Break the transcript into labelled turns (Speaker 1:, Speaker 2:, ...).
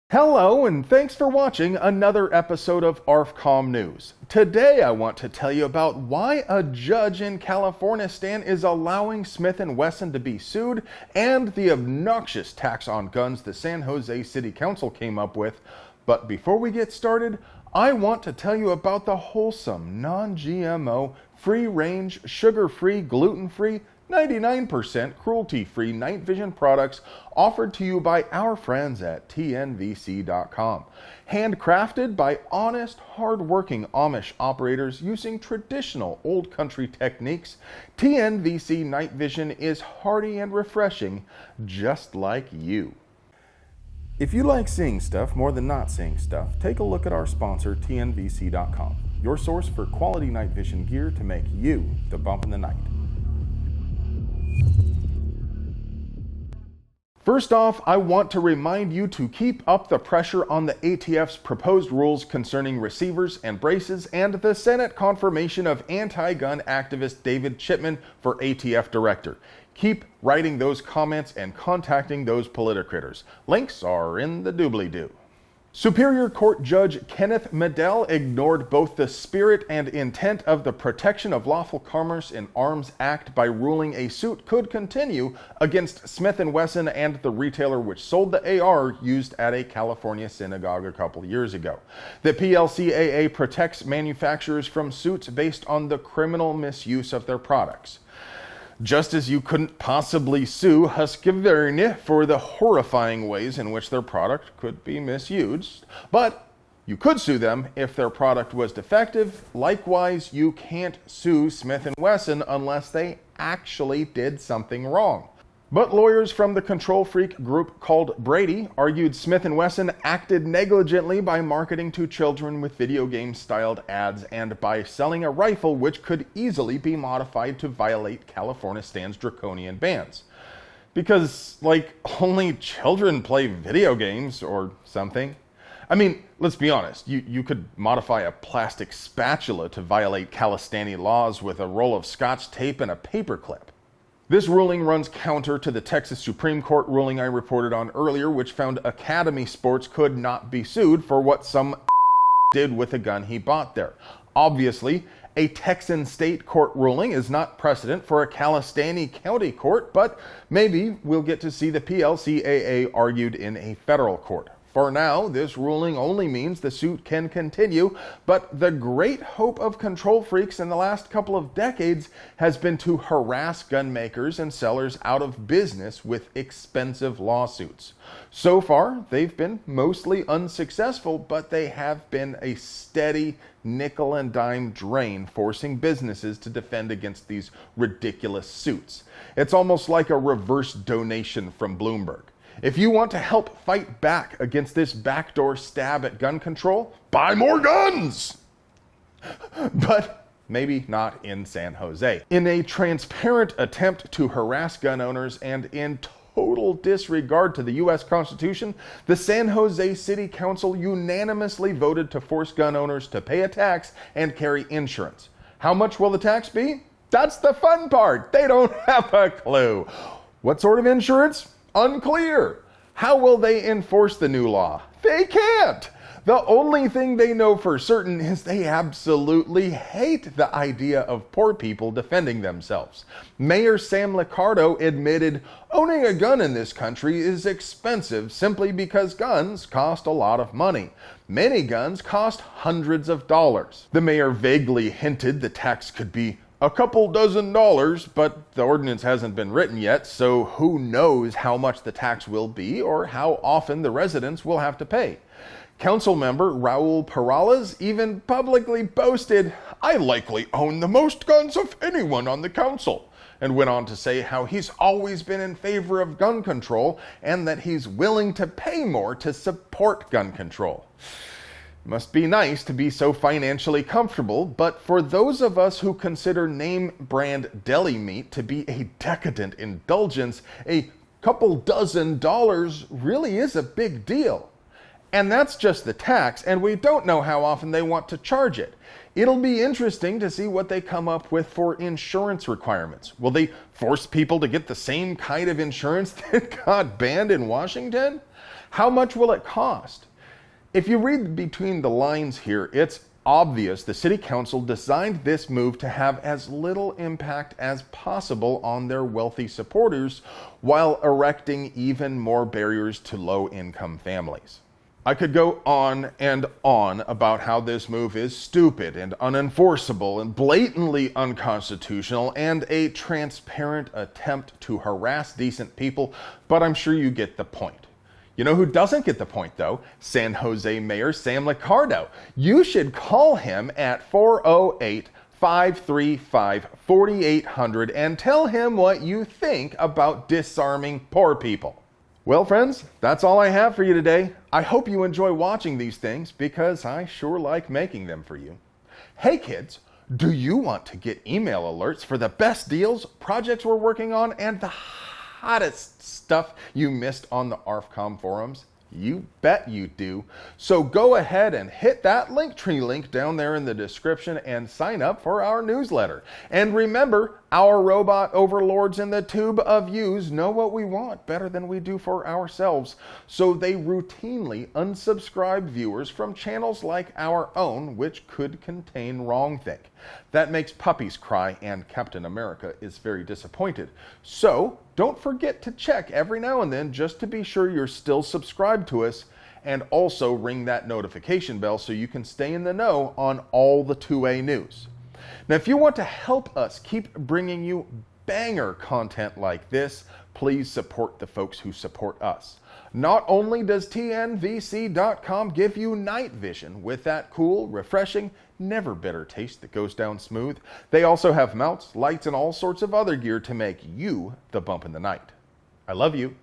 Speaker 1: Hello, and thanks for watching another episode of ARFCOM News. Today I want to tell you about why a judge in California is allowing Smith&Wesson to be sued and the obnoxious tax on guns the San Jose City Council came up with. But before we get started, I want to tell you about the wholesome, non-GMO, free-range, sugar-free, gluten-free, 99% cruelty-free night vision products offered to you by our friends at TNVC.com. Handcrafted by honest, hard-working Amish operators using traditional old country techniques, TNVC night vision is hearty and refreshing, just like you. If you like seeing stuff more than not seeing stuff, take a look at our sponsor, TNVC.com, your source for quality night vision gear to make you the bump in the night. First off, I want to remind you to keep up the pressure on the ATF's proposed rules concerning receivers and braces and the Senate confirmation of anti-gun activist David Chipman for ATF director. Keep writing those comments and contacting those politicrators. Links are in the doobly-doo. Superior Court Judge Kenneth Medell ignored both the spirit and intent of the Protection of Lawful Commerce in Arms Act by ruling a suit could continue against Smith&Wesson and the retailer which sold the AR used at a California synagogue a couple years ago. The PLCAA protects manufacturers from suits based on the criminal misuse of their products. Just as you couldn't possibly sue Husqvarna for the horrifying ways in which their product could be misused, but you could sue them if their product was defective. Likewise, you can't sue Smith&Wesson unless they actually did something wrong. But lawyers from the control freak group called Brady argued Smith&Wesson acted negligently by marketing to children with video game styled ads and by selling a rifle which could easily be modified to violate California Stan's draconian bans. Because, only children play video games or something. I mean, let's be honest, you could modify a plastic spatula to violate Calistani laws with a roll of Scotch tape and a paperclip. This ruling runs counter to the Texas Supreme Court ruling I reported on earlier, which found Academy Sports could not be sued for what some did with a gun he bought there. Obviously, a Texan state court ruling is not precedent for a Calistani county court, but maybe we'll get to see the PLCAA argued in a federal court. For now, this ruling only means the suit can continue, but the great hope of control freaks in the last couple of decades has been to harass gun makers and sellers out of business with expensive lawsuits. So far, they've been mostly unsuccessful, but they have been a steady nickel and dime drain, forcing businesses to defend against these ridiculous suits. It's almost like a reverse donation from Bloomberg. If you want to help fight back against this backdoor stab at gun control, buy more guns! But maybe not in San Jose. In a transparent attempt to harass gun owners and in total disregard to the U.S. Constitution, the San Jose City Council unanimously voted to force gun owners to pay a tax and carry insurance. How much will the tax be? That's the fun part. They don't have a clue. What sort of insurance? Unclear. How will they enforce the new law? They can't. The only thing they know for certain is they absolutely hate the idea of poor people defending themselves. Mayor Sam Liccardo admitted owning a gun in this country is expensive simply because guns cost a lot of money. Many guns cost hundreds of dollars. The mayor vaguely hinted the tax could be a couple dozen dollars, but the ordinance hasn't been written yet, so who knows how much the tax will be or how often the residents will have to pay. Council member Raul Perales even publicly boasted, "I likely own the most guns of anyone on the council," and went on to say how he's always been in favor of gun control and that he's willing to pay more to support gun control. Must be nice to be so financially comfortable, but for those of us who consider name brand deli meat to be a decadent indulgence, a couple dozen dollars really is a big deal. And that's just the tax, and we don't know how often they want to charge it. It'll be interesting to see what they come up with for insurance requirements. Will they force people to get the same kind of insurance that got banned in Washington? How much will it cost? If you read between the lines here, it's obvious the city council designed this move to have as little impact as possible on their wealthy supporters while erecting even more barriers to low-income families. I could go on and on about how this move is stupid and unenforceable and blatantly unconstitutional and a transparent attempt to harass decent people, but I'm sure you get the point. You know who doesn't get the point, though? San Jose Mayor Sam Liccardo. You should call him at 408-535-4800 and tell him what you think about disarming poor people. Well, friends, that's all I have for you today. I hope you enjoy watching these things because I sure like making them for you. Hey, kids, do you want to get email alerts for the best deals, projects we're working on, and the hottest stuff you missed on the ARFCOM forums? You bet you do. So go ahead and hit that Linktree link down there in the description and sign up for our newsletter. And remember, our robot overlords in the tube of yous know what we want better than we do for ourselves. So they routinely unsubscribe viewers from channels like our own, which could contain wrongthink. That makes puppies cry, and Captain America is very disappointed. So don't forget to check every now and then just to be sure you're still subscribed to us, and also ring that notification bell so you can stay in the know on all the 2A news. Now, if you want to help us keep bringing you banger content like this, please support the folks who support us. Not only does TNVC.com give you night vision with that cool, refreshing, never bitter taste that goes down smooth, they also have mounts, lights, and all sorts of other gear to make you the bump in the night. I love you.